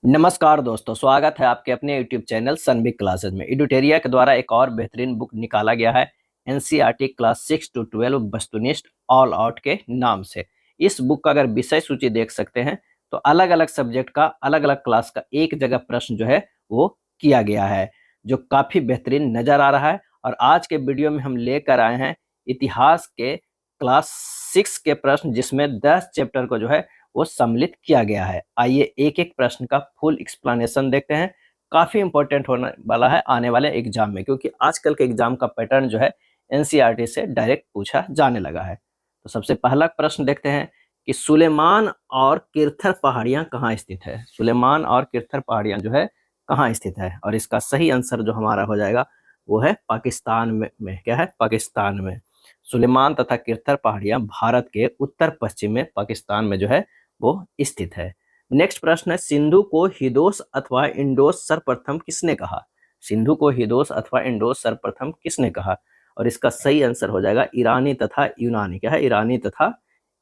नमस्कार दोस्तों, स्वागत है आपके अपने यूट्यूब चैनल सनबिग क्लासेस में। एडुटेरिया के द्वारा एक और बेहतरीन बुक निकाला गया है एनसीईआरटी क्लास 6 to 12 वस्तुनिष्ठ ऑल आउट के नाम से। इस बुक का अगर विषय सूची देख सकते हैं तो अलग अलग सब्जेक्ट का अलग अलग क्लास का एक जगह प्रश्न जो है वो किया गया है, जो काफ़ी बेहतरीन नज़र आ रहा है। और आज के वीडियो में हम लेकर आए हैं इतिहास के क्लास 6 के प्रश्न, जिसमें 10 चैप्टर को जो है वो सम्मिलित किया गया है। आइए एक एक प्रश्न का फुल एक्सप्लेनेशन देखते हैं। काफ़ी इंपॉर्टेंट होने वाला है आने वाले एग्जाम में, क्योंकि आजकल के एग्जाम का पैटर्न जो है एनसीईआरटी से डायरेक्ट पूछा जाने लगा है। तो सबसे पहला प्रश्न देखते हैं कि सुलेमान और किरथर पहाड़ियाँ कहाँ स्थित है। सुलेमान और किरथर पहाड़ियाँ जो है कहाँ स्थित है, और इसका सही आंसर जो हमारा हो जाएगा वो है पाकिस्तान में क्या है, पाकिस्तान में। सुलेमान तथा किरथर पहाड़ियाँ भारत के उत्तर पश्चिम में पाकिस्तान में जो है वो स्थित है। नेक्स्ट प्रश्न है, सिंधु को हिदोस अथवा इंडोस सर्वप्रथम किसने कहा। सिंधु को हिदोस अथवा इंडोस सर्वप्रथम किसने कहा, और इसका सही आंसर हो जाएगा ईरानी तथा यूनानी। क्या है, ईरानी तथा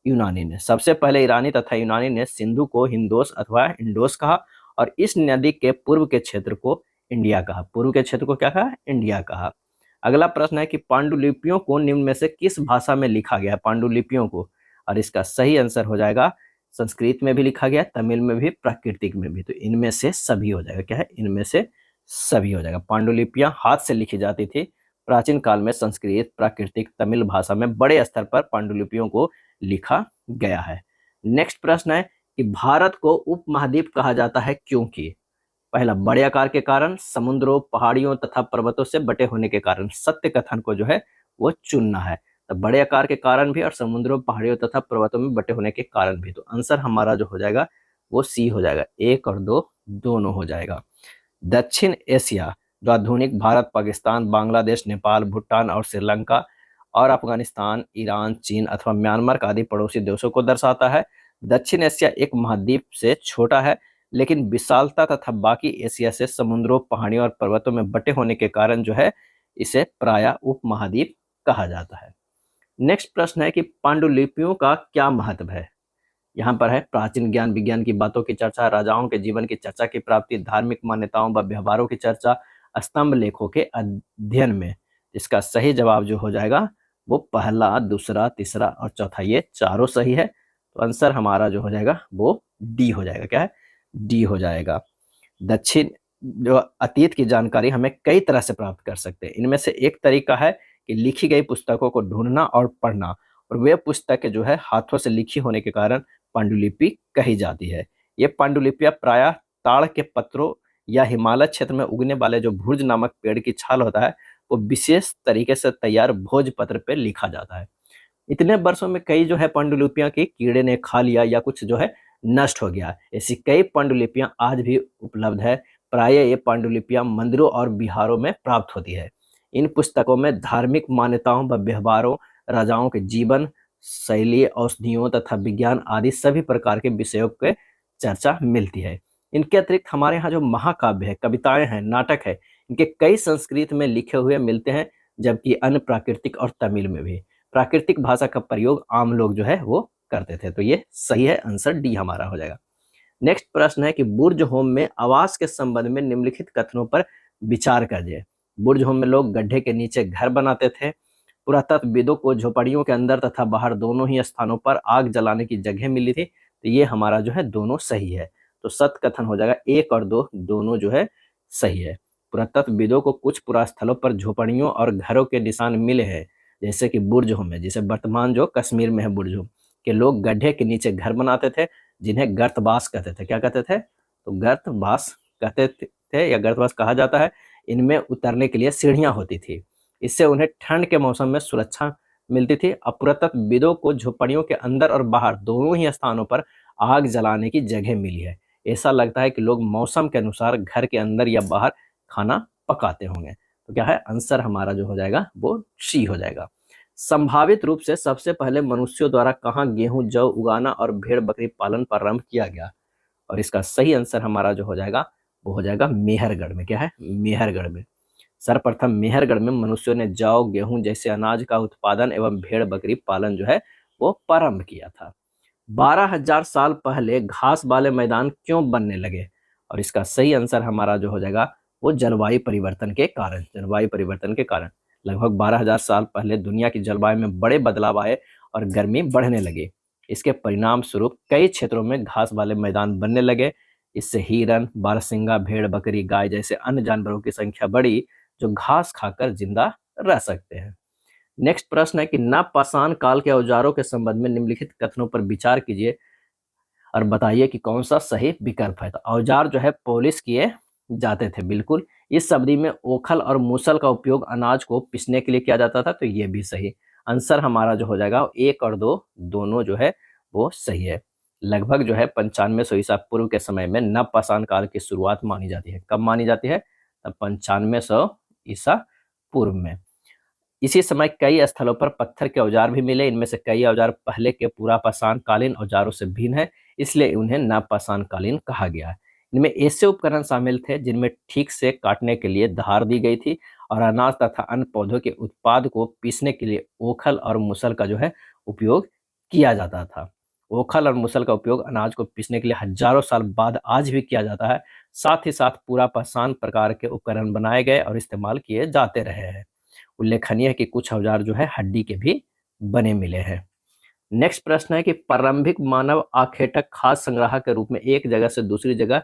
यूनानी ने। सबसे पहले ईरानी तथा यूनानी ने सिंधु को हिंदोस अथवा इंडोस कहा, और इस नदी के पूर्व के क्षेत्र को इंडिया कहा। पूर्व के क्षेत्र को क्या कहा, इंडिया कहा। अगला प्रश्न है कि पांडुलिपियों को निम्न में से किस भाषा में लिखा गया है। पांडुलिपियों को, और इसका सही आंसर हो जाएगा संस्कृत में भी लिखा गया, तमिल में भी, प्राकृतिक में भी। तो इनमें से सभी हो जाएगा। क्या है, इनमें से सभी हो जाएगा। पांडुलिपियां हाथ से लिखी जाती थी प्राचीन काल में। संस्कृत, प्राकृतिक, तमिल भाषा में बड़े स्तर पर पांडुलिपियों को लिखा गया है। नेक्स्ट प्रश्न है कि भारत को उपमहाद्वीप कहा जाता है क्योंकि। पहला, बड़े आकार के कारण, समुद्रों, पहाड़ियों तथा पर्वतों से बटे होने के कारण। सत्य कथन को जो है वो चुनना है। तो बड़े आकार के कारण भी, और समुद्रों, पहाड़ियों तथा पर्वतों में बटे होने के कारण भी। तो आंसर हमारा जो हो जाएगा वो सी हो जाएगा। 1 और 2 दोनों हो जाएगा। दक्षिण एशिया, जो आधुनिक भारत, पाकिस्तान, बांग्लादेश, नेपाल, भूटान और श्रीलंका और अफगानिस्तान, ईरान, चीन अथवा म्यांमार आदि पड़ोसी देशों को दर्शाता है। दक्षिण एशिया एक महाद्वीप से छोटा है, लेकिन विशालता तथा बाकी एशिया से समुद्रों, पहाड़ियों और पर्वतों में बटे होने के कारण जो है इसे प्रायः उपमहाद्वीप कहा जाता है। नेक्स्ट प्रश्न है कि पांडुलिपियों का क्या महत्व है। यहाँ पर है प्राचीन ज्ञान विज्ञान की बातों की चर्चा, राजाओं के जीवन की चर्चा की प्राप्ति, धार्मिक मान्यताओं व व्यवहारों की चर्चा, स्तंभ लेखों के अध्ययन में। इसका सही जवाब जो हो जाएगा वो पहला, दूसरा, तीसरा और चौथा, ये चारों सही है। तो आंसर हमारा जो हो जाएगा वो डी हो जाएगा। क्या है, डी हो जाएगा। दक्षिण जो अतीत की जानकारी हमें कई तरह से प्राप्त कर सकते हैं। इनमें से एक तरीका है कि लिखी गई पुस्तकों को ढूंढना और पढ़ना, और वे पुस्तकें जो है हाथों से लिखी होने के कारण पांडुलिपि कही जाती है। ये पांडुलिपियां प्रायः ताड़ के पत्रों या हिमालय क्षेत्र में उगने वाले जो भुर्ज नामक पेड़ की छाल होता है वो विशेष तरीके से तैयार भोजपत्र पे लिखा जाता है। इतने वर्षों में कई जो है पांडुलिपियां की कीड़े ने खा लिया या कुछ जो है नष्ट हो गया। ऐसी कई पांडुलिपियां आज भी उपलब्ध है। प्रायः ये पांडुलिपियां मंदिरों और विहारों में प्राप्त होती है। इन पुस्तकों में धार्मिक मान्यताओं व व्यवहारों, राजाओं के जीवन शैली, औषधियों तथा विज्ञान आदि सभी प्रकार के विषयों के चर्चा मिलती है। इनके अतिरिक्त हमारे यहाँ जो महाकाव्य है, कविताएं हैं, नाटक है, इनके कई संस्कृत में लिखे हुए मिलते हैं, जबकि अन्य प्राकृतिक और तमिल में भी। प्राकृतिक भाषा का प्रयोग आम लोग जो है वो करते थे। तो ये सही है, आंसर डी हमारा हो जाएगा। नेक्स्ट प्रश्न है कि बुर्ज होम में आवास के संबंध में निम्नलिखित कथनों पर विचार करिए। बुर्ज होम में लोग गड्ढे के नीचे घर बनाते थे। पुरातत्वविदों को झोपड़ियों के अंदर तथा बाहर दोनों ही स्थानों पर आग जलाने की जगह मिली थी। तो ये हमारा जो है दोनों सही है। तो सत्य कथन हो जाएगा 1 और 2 दोनों जो है सही है। पुरातत्वविदों को कुछ पुरास्थलों पर झोपड़ियों और घरों के निशान मिले हैं, जैसे कि बुर्ज होम है, जिसे वर्तमान जो कश्मीर में है बुर्ज होम के लोग गड्ढे के नीचे घर बनाते थे, जिन्हें गर्तबास कहते थे। क्या कहते थे, तो गर्तबास कहते थे या गर्तबास कहा जाता है। इनमें उतरने के लिए सीढ़ियां होती थी, इससे उन्हें ठंड के मौसम में सुरक्षा मिलती थी। पुरातत्वविदों को झोपड़ियों के अंदर और बाहर दोनों ही स्थानों पर आग जलाने की जगह मिली है। ऐसा लगता है कि लोग मौसम के अनुसार घर के अंदर या बाहर खाना पकाते होंगे। तो क्या है, आंसर हमारा जो हो जाएगा वो सी हो जाएगा। संभावित रूप से सबसे पहले मनुष्यों द्वारा कहाँ गेहूं, जौ उगाना और भेड़ बकरी पालन प्रारंभ किया गया, और इसका सही आंसर हमारा जो हो जाएगा वो हो जाएगा मेहरगढ़ में। क्या है, मेहरगढ़ में। सर्वप्रथम मेहरगढ़ में मनुष्यों ने जौ, गेहूं जैसे अनाज का उत्पादन एवं भेड़ बकरी पालन जो है वो प्रारंभ किया था। 12,000 साल पहले घास वाले मैदान क्यों बनने लगे। और इसका सही आंसर हमारा जो हो जाएगा वो जलवायु परिवर्तन के कारण, जलवायु परिवर्तन के कारण। लगभग 12,000 साल पहले दुनिया की जलवायु में बड़े बदलाव आए और गर्मी बढ़ने लगी। इसके परिणाम स्वरूप कई क्षेत्रों में घास वाले मैदान बनने लगे। इससे हिरन, बारहसिंगा, भेड़, बकरी, गाय जैसे अन्य जानवरों की संख्या बढ़ी जो घास खाकर जिंदा रह सकते हैं। नेक्स्ट प्रश्न है कि नवपाषाण काल के औजारों के संबंध में निम्नलिखित कथनों पर विचार कीजिए और बताइए कि कौन सा सही विकल्प है। तो औजार जो है पॉलिश किए जाते थे, बिल्कुल। इस अवधि में ओखल और मूसल का उपयोग अनाज को पीसने के लिए किया जाता था, तो ये भी सही। आंसर हमारा जो हो जाएगा 1 और 2 दोनों जो है वो सही है। लगभग जो है 9500 ईसा पूर्व के समय में नवपाषाण काल की शुरुआत मानी जाती है। कब मानी जाती है? तब 9500 ईसा पूर्व में। इसी समय कई स्थलों पर पत्थर के औजार भी मिले। इनमें से कई औजार पहले के पुरापाषाण कालीन औजारों से भिन्न है, इसलिए उन्हें नवपाषाण कालीन कहा गया है। इनमें ऐसे उपकरण शामिल थे जिनमें ठीक से काटने के लिए धार दी गई थी और अनाज तथा अन्य पौधों के उत्पाद को पीसने के लिए ओखल और मुसल का जो है उपयोग किया जाता था। ओखल और मुसल का उपयोग अनाज को पीसने के लिए हजारों साल बाद आज भी किया जाता है। साथ ही साथ पुरापाषाण प्रकार के उपकरण बनाए गए और इस्तेमाल किए जाते रहे हैं। उल्लेखनीय है कि कुछ औजार जो है हड्डी के भी बने मिले हैं। नेक्स्ट प्रश्न है कि प्रारंभिक मानव आखेटक खाद्य संग्राहक के रूप में एक जगह से दूसरी जगह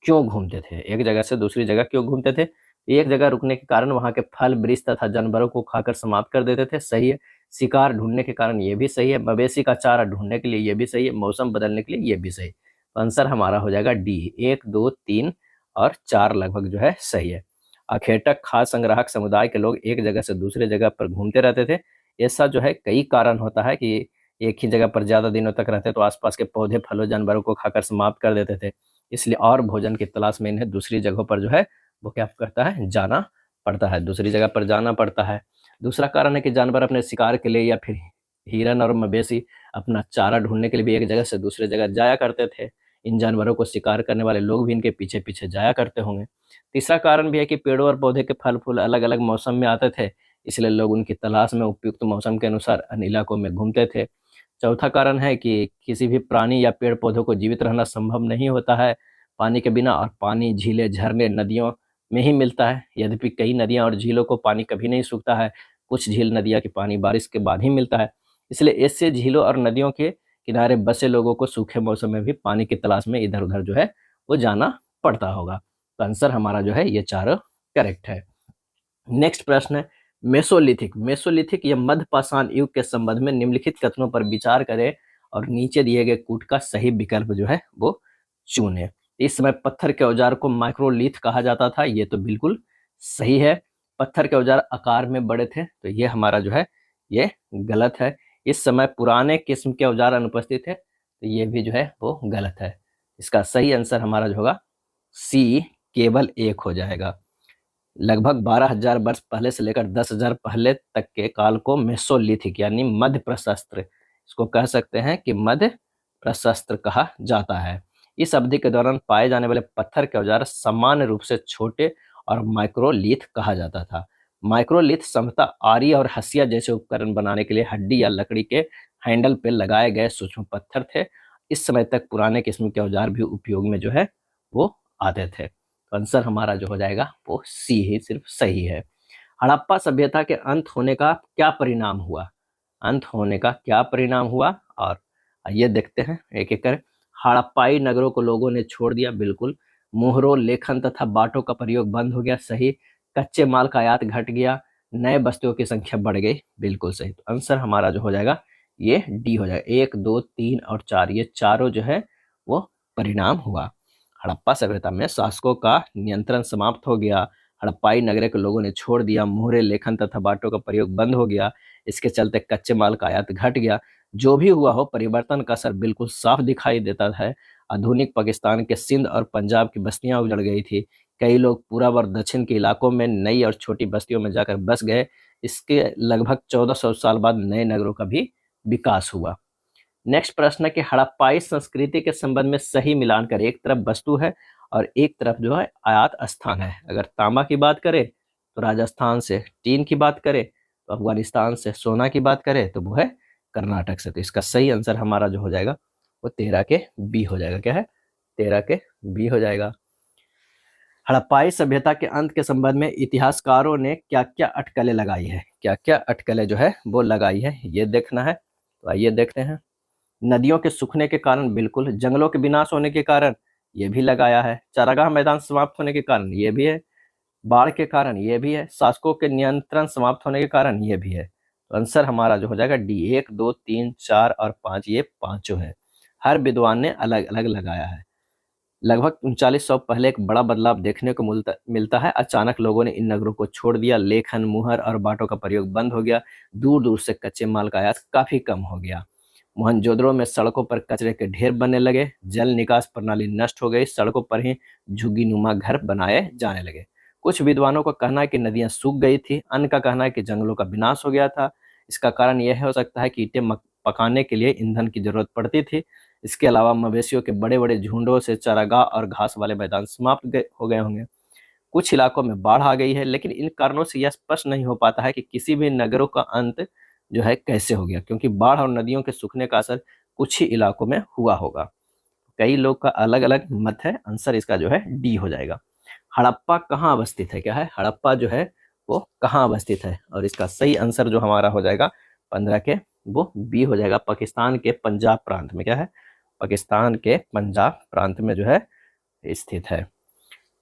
क्यों घूमते थे? एक जगह से दूसरी जगह क्यों घूमते थे? एक जगह रुकने के कारण वहां के फल, वृक्ष तथा जानवरों को खाकर समाप्त कर देते थे, सही है। शिकार ढूंढने के कारण ये भी सही है। मवेशी का चारा ढूंढने के लिए ये भी सही है। मौसम बदलने के लिए ये भी सही। तो आंसर हमारा हो जाएगा डी। 1, 2, 3 और 4 लगभग जो है सही है। अखेटक खाद्य संग्राहक समुदाय के लोग एक जगह से दूसरे जगह पर घूमते रहते थे। ऐसा जो है कई कारण होता है कि एक ही जगह पर ज्यादा दिनों तक रहते तो आसपास के पौधे, फलों, जानवरों को खाकर समाप्त कर देते थे। इसलिए और भोजन की तलाश में इन्हें दूसरी जगहों पर जो है वो क्या करता है, जाना पड़ता है, दूसरी जगह पर जाना पड़ता है। दूसरा कारण है कि जानवर अपने शिकार के लिए या फिर हिरन और मवेशी अपना चारा ढूंढने के लिए भी एक जगह से दूसरे जगह जाया करते थे। इन जानवरों को शिकार करने वाले लोग भी इनके पीछे पीछे जाया करते होंगे। तीसरा कारण भी है कि पेड़ों और पौधे के फल फूल अलग अलग मौसम में आते थे, इसलिए लोग उनकी तलाश में उपयुक्त मौसम के अनुसार अन्य इलाकों में घूमते थे। चौथा कारण है कि किसी भी प्राणी या पेड़ पौधों को जीवित रहना संभव नहीं होता है पानी के बिना, और पानी झीलें, झरने, नदियों में ही मिलता है। यद्यपि कई नदियां और झीलों को पानी कभी नहीं सूखता है। कुछ झील, नदियां के पानी बारिश के बाद ही मिलता है। इसलिए इससे झीलों और नदियों के किनारे बसे लोगों को सूखे मौसम में भी पानी की तलाश में इधर उधर जो है वो जाना पड़ता होगा। तो आंसर हमारा जो है ये चारों करेक्ट है। नेक्स्ट प्रश्न है मेसोलिथिक या मध्यपाषाण युग के संबंध में निम्नलिखित कथनों पर विचार करें और नीचे दिए गए कूट का सही विकल्प जो है वो चुने। इस समय पत्थर के औजार को माइक्रोलिथ कहा जाता था, ये तो बिल्कुल सही है। पत्थर के औजार आकार में बड़े थे, तो ये हमारा जो है ये गलत है। इस समय पुराने किस्म के औजार अनुपस्थित थे, तो ये भी जो है वो गलत है। इसका सही आंसर हमारा जो होगा सी, केवल 1 हो जाएगा। लगभग 12,000 वर्ष पहले से लेकर 10,000 पहले तक के काल को मेसोलिथिक यानी मध्य प्रशस्त्र, इसको कह सकते हैं कि मध्य प्रशस्त्र कहा जाता है। इस अवधि के दौरान पाए जाने वाले पत्थर के औजार सामान्य रूप से छोटे और माइक्रोलिथ कहा जाता था। माइक्रोलिथ संभवतः आरी और हसिया जैसे उपकरण बनाने के लिए हड्डी या लकड़ी के हैंडल पे लगाए गए सूक्ष्म पत्थर थे। इस समय तक पुराने किस्म के औजार भी उपयोग में जो है वो आते थे। तो आंसर हमारा जो हो जाएगा वो सी ही सिर्फ सही है। हड़प्पा सभ्यता के अंत होने का क्या परिणाम हुआ? अंत होने का क्या परिणाम हुआ, और आइए देखते हैं एक एक कर। हड़प्पाई नगरों को लोगों ने छोड़ दिया, बिल्कुल। मोहरों, लेखन तथा बाटों का प्रयोग बंद हो गया, सही। कच्चे माल का आयात घट गया, नए बस्तियों की संख्या बढ़ गई, बिल्कुल सही। तो आंसर हमारा जो हो जाएगा ये डी हो जाएगा। 1, 2, 3 और 4 ये चारों जो है वो परिणाम हुआ। हड़प्पा सभ्यता में शासकों का नियंत्रण समाप्त हो गया, हड़प्पाई नगर के लोगों ने छोड़ दिया, मोहरे, लेखन तथा बाटों का प्रयोग बंद हो गया, इसके चलते कच्चे माल का आयात घट गया। जो भी हुआ हो, परिवर्तन का असर बिल्कुल साफ दिखाई देता है। आधुनिक पाकिस्तान के सिंध और पंजाब की बस्तियां उजड़ गई थी। कई लोग पूरब और दक्षिण के इलाकों में नई और छोटी बस्तियों में जाकर बस गए। इसके लगभग 1400 साल बाद नए नगरों का भी विकास हुआ। नेक्स्ट प्रश्न है कि हड़प्पाई संस्कृति के संबंध में सही मिलान करें। एक तरफ वस्तु है और एक तरफ जो है आयात स्थान है। अगर तांबा की बात करें तो राजस्थान से, टीन की बात करें तो अफगानिस्तान से, सोना की बात करें तो वो है कर्नाटक से। तो इसका सही आंसर हमारा जो हो जाएगा वो 13 के बी हो जाएगा। क्या है? 13 के बी हो जाएगा। हड़प्पाई सभ्यता के अंत के संबंध में इतिहासकारों ने क्या क्या अटकलें लगाई है, क्या क्या अटकलें जो है वो लगाई है, ये देखना है। तो आइए देखते हैं। नदियों के सूखने के कारण बिल्कुल, जंगलों के विनाश होने के कारण ये भी लगाया है, चारागाह मैदान समाप्त होने के कारण ये भी है, बाढ़ के कारण ये भी है, शासकों के नियंत्रण समाप्त होने के कारण ये भी है। तो आंसर हमारा जो हो जाएगा डी, 1, 2, 3, 4 और 5, ये पांचों है। हर विद्वान ने अलग अलग लगाया है। लगभग 3900 पहले एक बड़ा बदलाव देखने को मिलता है। अचानक लोगों ने इन नगरों को छोड़ दिया, लेखन, मुहर और बाटों का प्रयोग बंद हो गया, दूर दूर से कच्चे माल का आयात काफी कम हो गया। मोहनजोदड़ो में सड़कों पर कचरे के ढेर बनने लगे, जल निकास प्रणाली नष्ट हो गई, सड़कों पर ही झुग्गीनुमा घर बनाए जाने लगे। कुछ विद्वानों का कहना है कि नदियां सूख गई थी, अन्य का कहना है कि जंगलों का विनाश हो गया था। इसका कारण यह हो सकता है कि ईंटें पकाने के लिए ईंधन की जरूरत पड़ती थी। इसके अलावा मवेशियों के बड़े बड़े झुंडों से चारागाह और घास वाले मैदान समाप्त हो गए होंगे। कुछ इलाकों में बाढ़ आ गई है, लेकिन इन कारणों से यह स्पष्ट नहीं हो पाता है कि किसी भी नगरों का अंत जो है कैसे हो गया, क्योंकि बाढ़ और नदियों के सूखने का असर कुछ ही इलाकों में हुआ होगा। कई लोग का अलग अलग मत है, आंसर इसका जो है डी हो जाएगा। हड़प्पा कहाँ अवस्थित है, क्या है हड़प्पा जो है वो कहाँ अवस्थित है, और इसका सही आंसर जो हमारा हो जाएगा 15 के, वो बी हो जाएगा। पाकिस्तान के पंजाब प्रांत में, क्या है पाकिस्तान के पंजाब प्रांत में जो है स्थित है।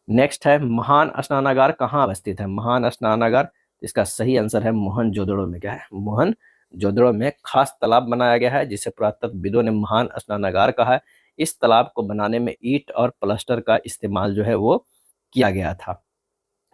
नेक्स्ट है महान स्नानागार कहाँ अवस्थित है, महान स्नानागार, इसका सही आंसर है मोहनजोदड़ो में, क्या है मोहनजोदड़ो में खास तालाब बनाया गया है जिसे पुरातत्वविदों ने महान स्नानागार कहा है। इस तालाब को बनाने में ईंट और प्लास्टर का इस्तेमाल जो है वो किया गया था।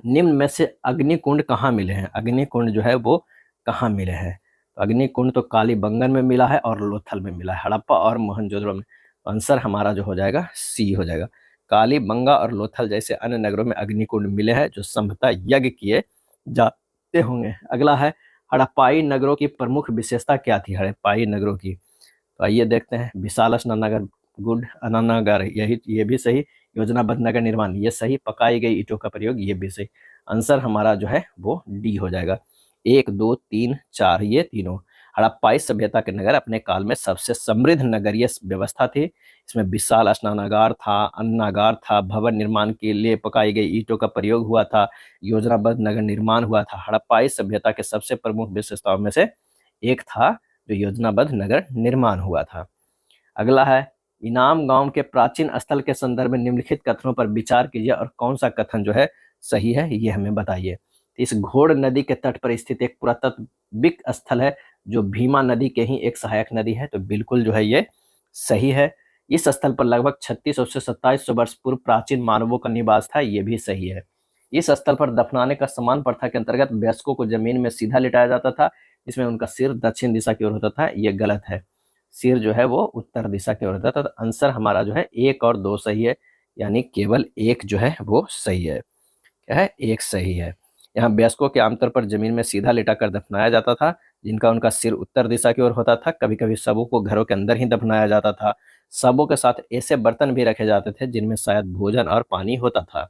निम्न में से अग्निकुंड कहाँ मिले हैं, अग्निकुंड जो है वो कहाँ मिले हैं, तो अग्निकुंड तो कालीबंगन में मिला है और लोथल में मिला है, हड़प्पा और मोहनजोदड़ो में। आंसर हमारा जो हो जाएगा सी हो जाएगा। कालीबंगा और लोथल जैसे अन्य नगरों में अग्निकुंड मिले हैं जो संभवतः यज्ञ किए जाते होंगे। अगला है हड़प्पाई नगरों की प्रमुख विशेषता क्या थी, हड़प्पाई नगरों की, तो आइए देखते हैं। विशाल स्नानागार, गुड, अनानागार, यही ये भी सही, योजनाबद्ध नगर निर्माण ये सही, पकाई गई ईंटों का प्रयोग ये भी सही। आंसर हमारा जो है वो डी हो जाएगा। 1, 2, 3, 4 ये तीनों। हड़प्पाई सभ्यता के नगर अपने काल में सबसे समृद्ध नगरीय व्यवस्था थी। इसमें विशाल स्नानागार था, अन्नागार था, भवन निर्माण के लिए पकाई गई ईंटों का प्रयोग हुआ था, योजनाबद्ध नगर निर्माण हुआ था। हड़प्पाई सभ्यता के सबसे प्रमुख विशेषताओं में से एक था जो योजनाबद्ध नगर निर्माण हुआ था। अगला है इनाम गांव के प्राचीन स्थल के संदर्भ में निम्नलिखित कथनों पर विचार कीजिए और कौन सा कथन जो है सही है ये हमें बताइए। इस घोड़ नदी के तट पर स्थित एक पुरातात्विक स्थल है जो भीमा नदी के ही एक सहायक नदी है, तो बिल्कुल जो है ये सही है। इस स्थल पर लगभग 3600 से 2700 वर्ष पूर्व प्राचीन मानवों का निवास था, ये भी सही है। इस स्थल पर दफनाने का समान प्रथा के अंतर्गत वयस्कों को जमीन में सीधा लिटाया जाता था, जिसमें उनका सिर दक्षिण दिशा की ओर होता था, ये गलत है। सिर जो है वो उत्तर दिशा की ओर होता था। तो आंसर हमारा जो है 1 और 2 सही है, यानी केवल एक जो है वो सही है, क्या है एक सही है। यहाँ वयस्कों के आमतौर पर जमीन में सीधा लिटा कर दफनाया जाता था, जिनका उनका सिर उत्तर दिशा की ओर होता था। कभी कभी शवों को घरों के अंदर ही दफनाया जाता था। शवों के साथ ऐसे बर्तन भी रखे जाते थे जिनमें शायद भोजन और पानी होता था।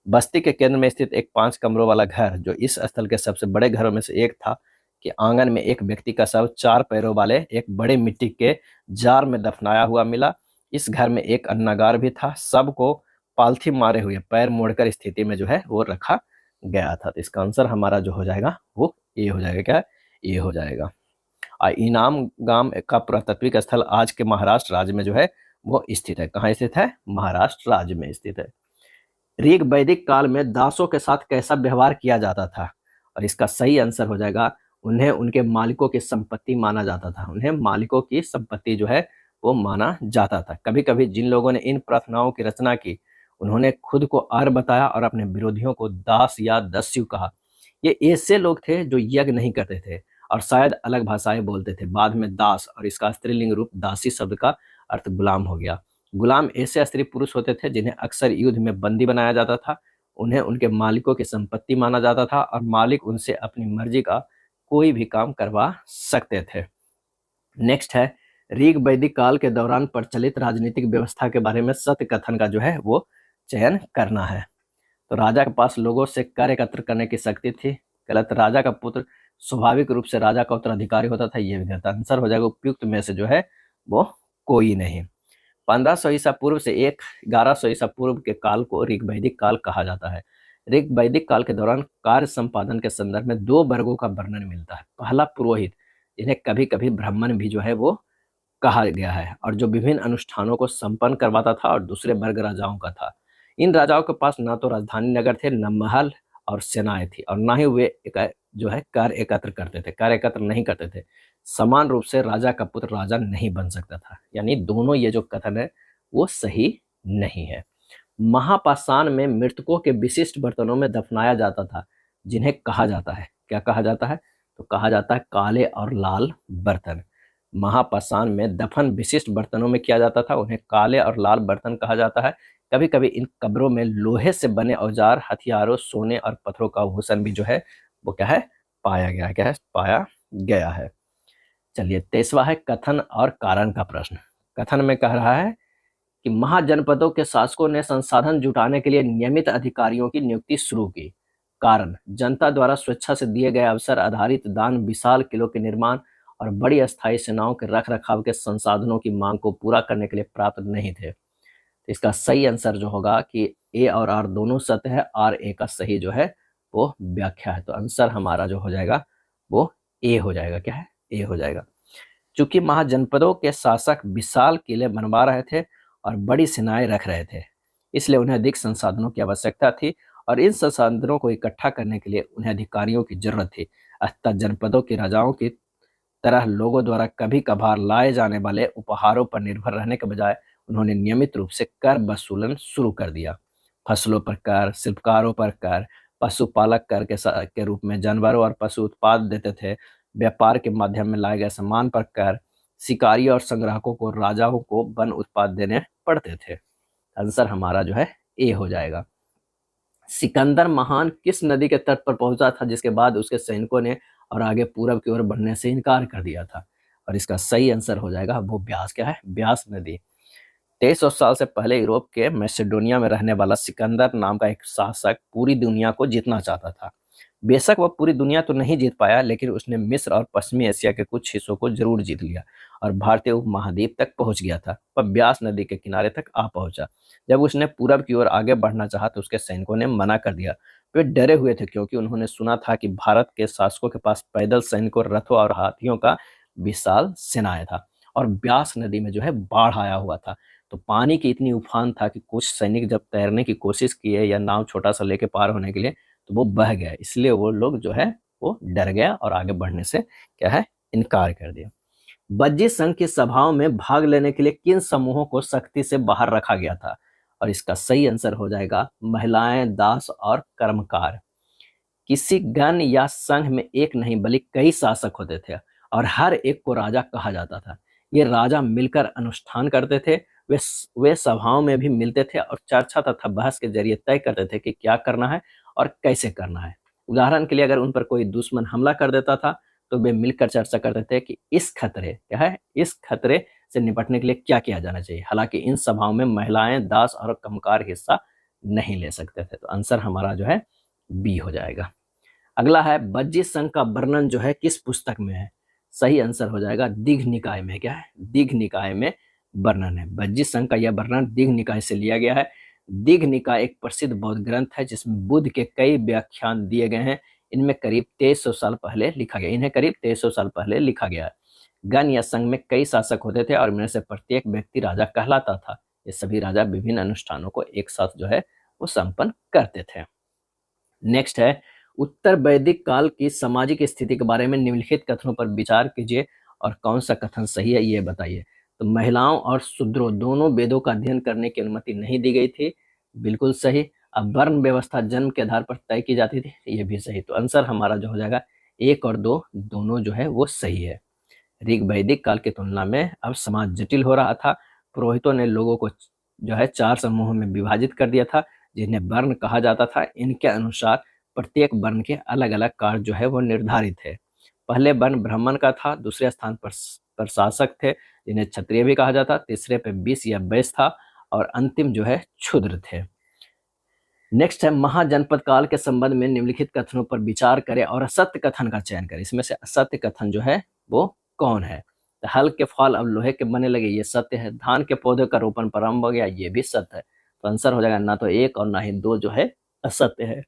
बस्ती के केंद्र में स्थित एक 5 कमरों वाला घर जो इस स्थल के सबसे बड़े घरों में से एक था, कि आंगन में एक व्यक्ति का शव 4 पैरों वाले एक बड़े मिट्टी के जार में दफनाया हुआ मिला। इस घर में एक अन्नागार भी था। सबको पालथी मारे हुए पैर मोड़कर स्थिति में जो है वो रखा गया था। तो इसका आंसर हमारा जो हो जाएगा वो ए हो जाएगा, क्या ए हो जाएगा। इनाम गांव का पुरातात्विक स्थल आज के महाराष्ट्र राज्य में जो है वो स्थित है। कहाँ स्थित है, महाराष्ट्र राज्य में स्थित है। ऋग वैदिक काल में दासों के साथ कैसा व्यवहार किया जाता था, और इसका सही आंसर हो जाएगा उन्हें उनके मालिकों की संपत्ति माना जाता था, उन्हें मालिकों की संपत्ति जो है वो माना जाता था। कभी कभी जिन लोगों ने इन प्रार्थनाओं की रचना की उन्होंने खुद को आर्य बताया और अपने विरोधियों को दास या दस्यु कहा। ये ऐसे लोग थे जो यज्ञ नहीं करते थे और शायद अलग भाषाएं बोलते थे। बाद में दास और इसका स्त्रीलिंग रूप दासी शब्द का अर्थ गुलाम हो गया। गुलाम ऐसे स्त्री पुरुष होते थे जिन्हें अक्सर युद्ध में बंदी बनाया जाता था। उन्हें उनके मालिकों की संपत्ति माना जाता था और मालिक उनसे अपनी मर्जी का कोई भी काम करवा सकते थे। नेक्स्ट है ऋग वैदिक काल के दौरान प्रचलित राजनीतिक व्यवस्था के बारे में सत्य कथन का जो है वो चयन करना है। तो राजा के पास लोगों से कर एकत्र करने की शक्ति थी, गलत। राजा का पुत्र स्वाभाविक रूप से राजा का उत्तराधिकारी होता था, ये भी गलत। आंसर हो जाएगा उपयुक्त में से जो है वो कोई नहीं। 1500 ईसा पूर्व से 1100 ईसा पूर्व के काल को ऋग वैदिक काल कहा जाता है। ऋग वैदिक काल के दौरान कार्य संपादन के संदर्भ में दो वर्गों का वर्णन मिलता है। पहला पुरोहित, जिन्हें कभी कभी ब्राह्मण भी जो है वो कहा गया है, और जो विभिन्न अनुष्ठानों को संपन्न करवाता था, और दूसरे वर्ग राजाओं का था। इन राजाओं के पास न तो राजधानी नगर थे, न महल और सेनाएं थी, और ना ही वे जो है कार्य एकत्र करते थे, कार्य एकत्र नहीं करते थे। समान रूप से राजा का पुत्र राजा नहीं बन सकता था। यानी दोनों ये जो कथन है वो सही नहीं है। महापाषाण में मृतकों के विशिष्ट बर्तनों में दफनाया जाता था, जिन्हें कहा जाता है, क्या कहा जाता है? तो कहा जाता है काले और लाल बर्तन। महापाषाण में दफन विशिष्ट बर्तनों में किया जाता था, उन्हें काले और लाल बर्तन कहा जाता है। कभी कभी इन कब्रों में लोहे से बने औजार, हथियारों, सोने और पत्थरों का आभूषण भी जो है वो क्या है, पाया गया है। क्या है? पाया गया है। चलिए 23वां है कथन और कारण का प्रश्न। कथन में कह रहा है कि महाजनपदों के शासकों ने संसाधन जुटाने के लिए नियमित अधिकारियों की नियुक्ति शुरू की। कारण, जनता द्वारा स्वेच्छा से दिए गए अवसर आधारित दान, विशाल किलों के निर्माण और बड़ी अस्थायी सेनाओं के रख रखाव के संसाधनों की मांग को पूरा करने के लिए प्राप्त नहीं थे। तो इसका सही आंसर जो होगा कि ए और आर दोनों सत्य है, आर ए का सही जो है वो व्याख्या है। तो आंसर हमारा जो हो जाएगा वो ए हो जाएगा। क्या है? ए हो जाएगा। चूंकि महाजनपदों के शासक विशाल किले बनवा रहे थे और बड़ी सेनाएं रख रहे थे, इसलिए उन्हें अधिक संसाधनों की आवश्यकता थी, और इन संसाधनों को इकट्ठा करने के लिए उन्हें अधिकारियों की जरूरत थी। अतः जनपदों के राजाओं की तरह लोगों द्वारा कभी कभार लाए जाने वाले उपहारों पर निर्भर रहने के बजाय उन्होंने नियमित रूप से कर वसूलन शुरू कर दिया। फसलों पर कर, शिल्पकारों पर कर, पशुपालक कर के रूप में जानवरों और पशु उत्पाद देते थे, व्यापार के माध्यम में लाए गए सामान पर कर, शिकारी और संग्राहकों को राजाओं को वन उत्पाद देने पड़ते थे। आंसर हमारा जो है ए हो जाएगा। सिकंदर महान किस नदी के तट पर पहुंचा था, जिसके बाद उसके सैनिकों ने और आगे पूरब की ओर बढ़ने से इनकार कर दिया था? और इसका सही आंसर हो जाएगा वो ब्यास। क्या है? ब्यास नदी। 2300 साल से पहले यूरोप के मैसेडोनिया में रहने वाला सिकंदर नाम का एक शासक पूरी दुनिया को जीतना चाहता था। बेशक वह पूरी दुनिया तो नहीं जीत पाया, लेकिन उसने मिस्र और पश्चिमी एशिया के कुछ हिस्सों को जरूर जीत लिया और भारतीय उपमहाद्वीप तक पहुंच गया था। वह ब्यास नदी के किनारे तक आ पहुंचा। जब उसने पूरब की ओर आगे बढ़ना चाहा तो उसके सैनिकों ने मना कर दिया। वे डरे हुए थे, क्योंकि उन्होंने सुना था कि भारत के शासकों के पास पैदल सैनिकों, रथों और हाथियों का विशाल सेनाएं था, और ब्यास नदी में जो है बाढ़ आया हुआ था। तो पानी की इतनी उफान था कि कुछ सैनिक जब तैरने की कोशिश किए या नाव छोटा सा लेके पार होने के लिए, तो वो बह गया। इसलिए वो लोग जो है वो डर गया और आगे बढ़ने से क्या है, इनकार कर दिया। बज्जी संघ की सभाओं में भाग लेने के लिए किन समूहों को सख्ती से बाहर रखा गया था? और इसका सही आंसर हो जाएगा महिलाएं, दास और कर्मकार। किसी गण या संघ में एक नहीं बल्कि कई शासक होते थे, और हर एक को राजा कहा जाता था। ये राजा मिलकर अनुष्ठान करते थे। वे सभाओं में भी मिलते थे और चर्चा तथा बहस के जरिए तय करते थे कि क्या करना है और कैसे करना है। उदाहरण के लिए अगर उन पर कोई दुश्मन हमला कर देता था, तो वे मिलकर चर्चा करते थे कि इस खतरे, क्या है, इस खतरे से निपटने के लिए क्या किया जाना चाहिए। हालांकि इन सभाओं में महिलाएं, दास और कमकार हिस्सा नहीं ले सकते थे। तो आंसर हमारा जो है बी हो जाएगा। अगला है बज्जी संघ का वर्णन जो है किस पुस्तक में है? सही आंसर हो जाएगा दीघ निकाय में। क्या है? दीघ निकाय में वर्णन है। बज्जी संघ का यह वर्णन दीघ निकाय से लिया गया है। दीघ निकाय एक प्रसिद्ध बौद्ध ग्रंथ है, जिसमें बुद्ध के कई व्याख्यान दिए गए हैं। इनमें करीब 2300 साल पहले लिखा गया इन्हें करीब 2300 साल पहले लिखा गया है। गण या संघ में कई शासक होते थे, और इनमें से प्रत्येक व्यक्ति राजा कहलाता था। ये सभी राजा विभिन्न अनुष्ठानों को एक साथ जो है वो संपन्न करते थे। नेक्स्ट है उत्तर वैदिक काल की सामाजिक स्थिति के बारे में निम्नलिखित कथनों पर विचार कीजिए और कौन सा कथन सही है ये बताइए। तो महिलाओं और शूद्रों दोनों वेदों का अध्ययन करने की अनुमति नहीं दी गई थी। बिल्कुल सही। अब वर्ण व्यवस्था जन्म के आधार पर तय की जाती थी। ये भी सही। तो आंसर हमारा जो हो जाएगा 1 और 2 दोनों जो है वो सही है। ऋग वैदिक काल की तुलना में अब समाज जटिल हो रहा था। पुरोहितों ने लोगों को जो है 4 समूहों में विभाजित कर दिया था, जिन्हें वर्ण कहा जाता था। इनके अनुसार प्रत्येक वर्ण के अलग अलग कार्य जो है वो निर्धारित है। पहले वर्ण ब्राह्मण का था, दूसरे स्थान पर प्रशासक थे, जिन्हें क्षत्रिय भी कहा जाता, तीसरे पे बीस या वैश्य था, और अंतिम जो है क्षुद्र थे। नेक्स्ट है महाजनपद काल के संबंध में निम्नलिखित कथनों पर विचार करें और असत्य कथन का चयन करें। इसमें से असत्य कथन जो है वो कौन है? हल के फल अब लोहे के बनने लगे, ये सत्य है। धान के पौधे का रोपण प्रारंभ हो गया, ये भी सत्य है। तो आंसर हो जाएगा ना तो 1 और ना ही 2 जो है असत्य है।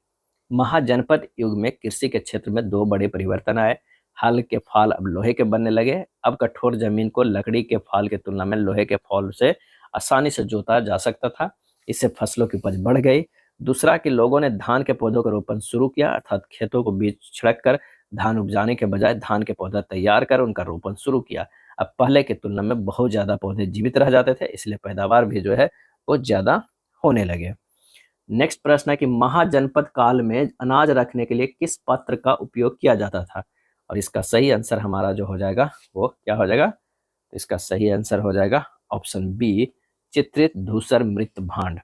महाजनपद युग में कृषि के क्षेत्र में 2 बड़े परिवर्तन आए। हल के फाल अब लोहे के बनने लगे। अब कठोर जमीन को लकड़ी के फाल की तुलना में लोहे के फाल से आसानी से जोता जा सकता था। इससे फसलों की उपज बढ़ गई। दूसरा कि लोगों ने धान के पौधों का रोपण शुरू किया, अर्थात खेतों को बीज छिड़क कर धान उपजाने के बजाय धान के पौधा तैयार कर उनका रोपण शुरू किया। अब पहले की तुलना में बहुत ज्यादा पौधे जीवित रह जाते थे, इसलिए पैदावार भी जो है वो ज्यादा होने लगे। नेक्स्ट प्रश्न है कि महाजनपद काल में अनाज रखने के लिए किस पात्र का उपयोग किया जाता था? और इसका सही आंसर हमारा जो हो जाएगा वो क्या हो जाएगा? इसका सही आंसर हो जाएगा ऑप्शन बी, चित्रित धूसर मृत भांड।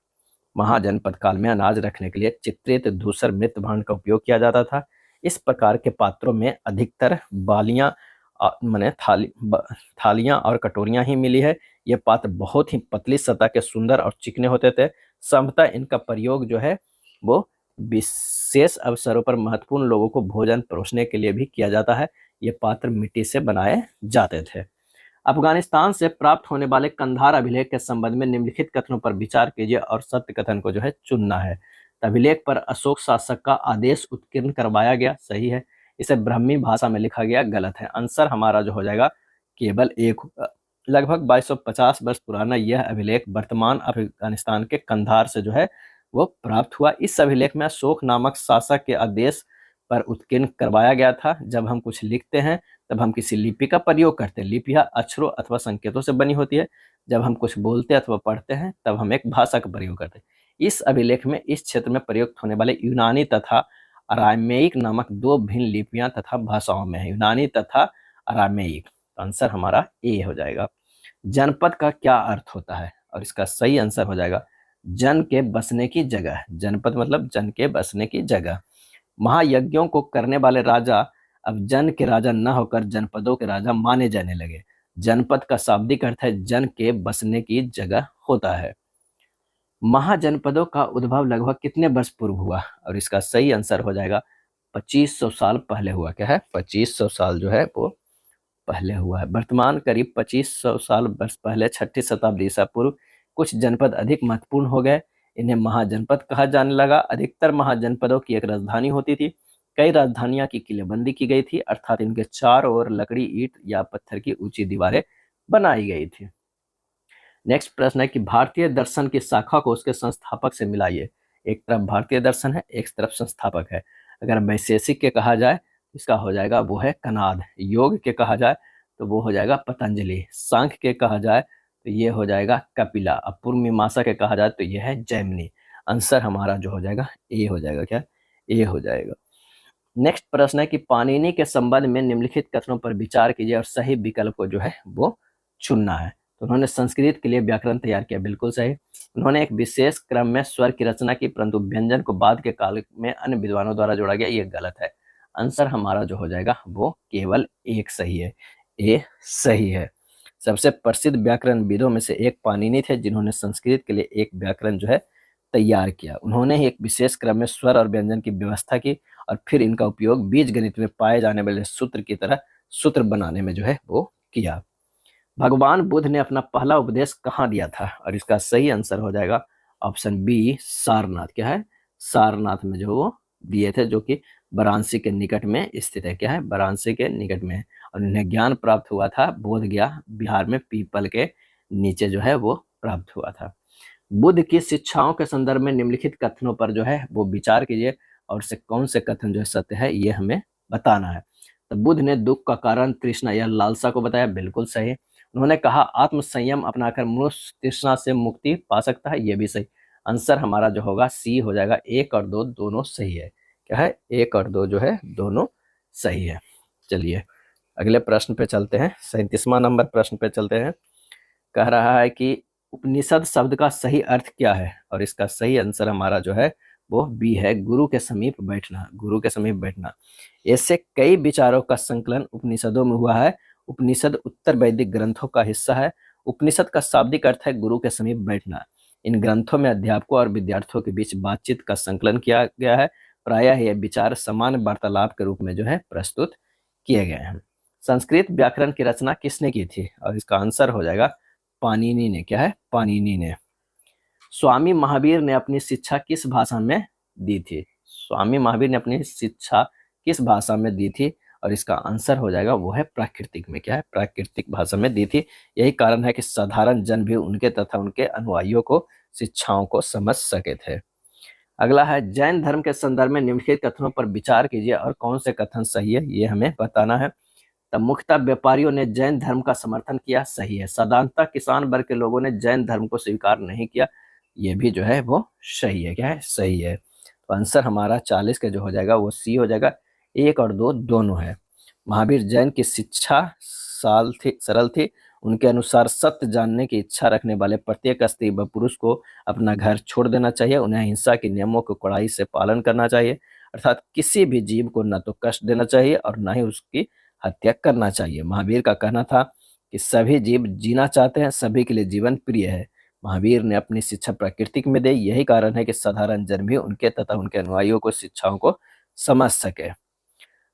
महाजनपद काल में अनाज रखने के लिए चित्रित धूसर मृत भांड का उपयोग किया जाता था। इस प्रकार के पात्रों में अधिकतर बालियां माने थालियां और कटोरियां ही मिली है। ये पात्र बहुत ही पतली सतह के सुंदर और चिकने होते थे। संभवतः इनका प्रयोग जो है वो विशेष अवसरों पर महत्वपूर्ण लोगों को भोजन परोसने के लिए भी किया जाता है। ये पात्र मिट्टी से बनाए जाते थे। अफगानिस्तान से प्राप्त होने वाले कंधार अभिलेख के संबंध में निम्नलिखित कथनों पर विचार कीजिए और सत्य कथन को जो है चुनना है। अभिलेख पर अशोक शासक का आदेश उत्कीर्ण करवाया गया, सही है। इसे ब्राह्मी भाषा में लिखा गया, गलत है। आंसर हमारा जो हो जाएगा केवल एक होगा। लगभग 2250 वर्ष पुराना यह अभिलेख वर्तमान अफगानिस्तान के कंधार से जो है वो प्राप्त हुआ। इस अभिलेख में अशोक नामक शासक के आदेश पर उत्कीर्ण करवाया गया था। जब हम कुछ लिखते हैं तब हम किसी लिपि का प्रयोग करते हैं। लिपियां अक्षरों अथवा संकेतों से बनी होती है। जब हम कुछ बोलते अथवा पढ़ते हैं तब हम एक भाषा का प्रयोग करते हैं। इस अभिलेख में इस क्षेत्र में प्रयुक्त होने वाले यूनानी तथा अरामेइक नामक 2 भिन्न लिपियां तथा भाषाओं में है, यूनानी तथा अरामेइक। आंसर हमारा ए हो जाएगा। जनपद का क्या अर्थ होता है? और इसका सही आंसर हो जाएगा जन के बसने की जगह। जनपद मतलब जन के बसने की जगह। महायज्ञों को करने वाले राजा अब जन के राजा न होकर जनपदों के राजा माने जाने लगे। जनपद का शाब्दिक अर्थ है जन के बसने की जगह होता है। महाजनपदों का उद्भव लगभग कितने वर्ष पूर्व हुआ? और इसका सही आंसर हो जाएगा 2500 साल पहले हुआ। क्या है? 2500 साल जो है वो पहले हुआ है। वर्तमान करीब 2500 साल वर्ष पहले 6ठी शताब्दी ईसा पूर्व कुछ जनपद अधिक महत्वपूर्ण हो गए। इन्हें महाजनपद कहा जाने लगा। अधिकतर महाजनपदों की एक राजधानी होती थी। कई राजधानियां की किलेबंदी की गई थी, अर्थात इनके चारों ओर लकड़ी, ईंट या पत्थर की ऊंची दीवारें बनाई गई थी। नेक्स्ट प्रश्न है कि भारतीय दर्शन की शाखा को उसके संस्थापक से मिलाइए। एक तरफ भारतीय दर्शन है, एक तरफ संस्थापक है। अगर वैशेषिक के कहा जाए इसका हो जाएगा वो है कनाद। योग के कहा जाए तो वो हो जाएगा पतंजलि। सांख्य के कहा जाए तो ये हो जाएगा कपिला। अब पूर्व मीमांसा के कहा जाए तो ये है जैमिनी। आंसर हमारा जो हो जाएगा ए हो जाएगा। क्या? ए हो जाएगा। नेक्स्ट प्रश्न है कि पाणिनि के संबंध में निम्नलिखित कथनों पर विचार कीजिए और सही विकल्प को जो है वो चुनना है। तो उन्होंने संस्कृत के लिए व्याकरण तैयार किया, बिल्कुल सही। उन्होंने एक विशेष क्रम में स्वर की रचना की, परंतु व्यंजन को बाद के काल में अन्य विद्वानों द्वारा जोड़ा गया, ये गलत है। आंसर हमारा जो हो जाएगा वो केवल एक सही है, ए सही है। सबसे प्रसिद्ध व्याकरण विदों में से एक पाणिनि थे, जिन्होंने संस्कृत के लिए एक व्याकरण जो है तैयार किया। उन्होंने ही एक विशेष क्रम में स्वर और व्यंजन की व्यवस्था की और फिर इनका उपयोग बीज गणित में पाए जाने वाले सूत्र की तरह सूत्र बनाने में जो है वो किया। भगवान बुद्ध ने अपना पहला उपदेश कहाँ दिया था? और इसका सही आंसर हो जाएगा ऑप्शन बी, सारनाथ। क्या है? सारनाथ में जो वो दिए थे, जो कि वाराणसी के निकट में स्थित है। क्या है? वाराणसी के निकट में है। और इन्हें ज्ञान प्राप्त हुआ था बोध गया बिहार में पीपल के नीचे जो है वो प्राप्त हुआ था। बुद्ध की शिक्षाओं के संदर्भ में निम्नलिखित कथनों पर जो है वो विचार कीजिए और से कौन से कथन जो है सत्य है ये हमें बताना है। तो बुद्ध ने दुख का कारण तृष्णा या लालसा को बताया, बिल्कुल सही। उन्होंने कहा आत्म संयम अपनाकर मनुष्य तृष्णा से मुक्ति पा सकता है, ये भी सही। आंसर हमारा जो होगा सी हो जाएगा। 1 और 2 दोनों सही है। क्या है? 1 और 2 जो है दोनों सही है। चलिए अगले प्रश्न पे चलते हैं। 37वां नंबर प्रश्न पे चलते हैं। कह रहा है कि उपनिषद शब्द का सही अर्थ क्या है? और इसका सही आंसर हमारा जो है वो बी है, गुरु के समीप बैठना। गुरु के समीप बैठना। ऐसे कई विचारों का संकलन उपनिषदों में हुआ है। उपनिषद उत्तर वैदिक ग्रंथों का हिस्सा है। उपनिषद का शाब्दिक अर्थ है गुरु के समीप बैठना। इन ग्रंथों में अध्यापकों और विद्यार्थियों के बीच बातचीत का संकलन किया गया है। प्रायः यह विचार समान वार्तालाप के रूप में जो है प्रस्तुत किए गए हैं। संस्कृत व्याकरण की रचना किसने की थी? और इसका आंसर हो जाएगा पाणिनि ने। क्या है? पाणिनि ने। स्वामी महावीर ने अपनी शिक्षा किस भाषा में दी थी? स्वामी महावीर ने अपनी शिक्षा किस भाषा में दी थी? और इसका आंसर हो जाएगा वो है प्राकृतिक में। क्या है? प्राकृतिक भाषा में दी थी। यही कारण है कि साधारण जन भी उनके तथा उनके अनुयायियों को शिक्षाओं को समझ सके थे। अगला है, जैन धर्म के संदर्भ में निम्नलिखित कथनों पर विचार कीजिए और कौन से कथन सही है ये हमें बताना है। तब मुख्यतः व्यापारियों ने जैन धर्म का समर्थन किया, सही है। साधारणतः किसान वर्ग के लोगों ने जैन धर्म को स्वीकार नहीं किया, ये भी जो है वो सही है। क्या है? सही है। तो आंसर हमारा 40 का जो हो जाएगा वो सी हो जाएगा। 1 और 2 दोनों है। महावीर जैन की शिक्षा सरल थी। उनके अनुसार सत्य जानने की इच्छा रखने वाले प्रत्येक स्त्री व पुरुष को अपना घर छोड़ देना चाहिए। उन्हें हिंसा के नियमों को कड़ाई से पालन करना चाहिए, अर्थात किसी भी जीव को न तो कष्ट देना चाहिए और न ही उसकी हत्या करना चाहिए। महावीर का कहना था कि सभी जीव जीना चाहते हैं, सभी के लिए जीवन प्रिय है। महावीर ने अपनी शिक्षा प्राकृतिक में दी, यही कारण है कि साधारण जन भी उनके तथा उनके अनुयायियों को शिक्षाओं को समझ सके।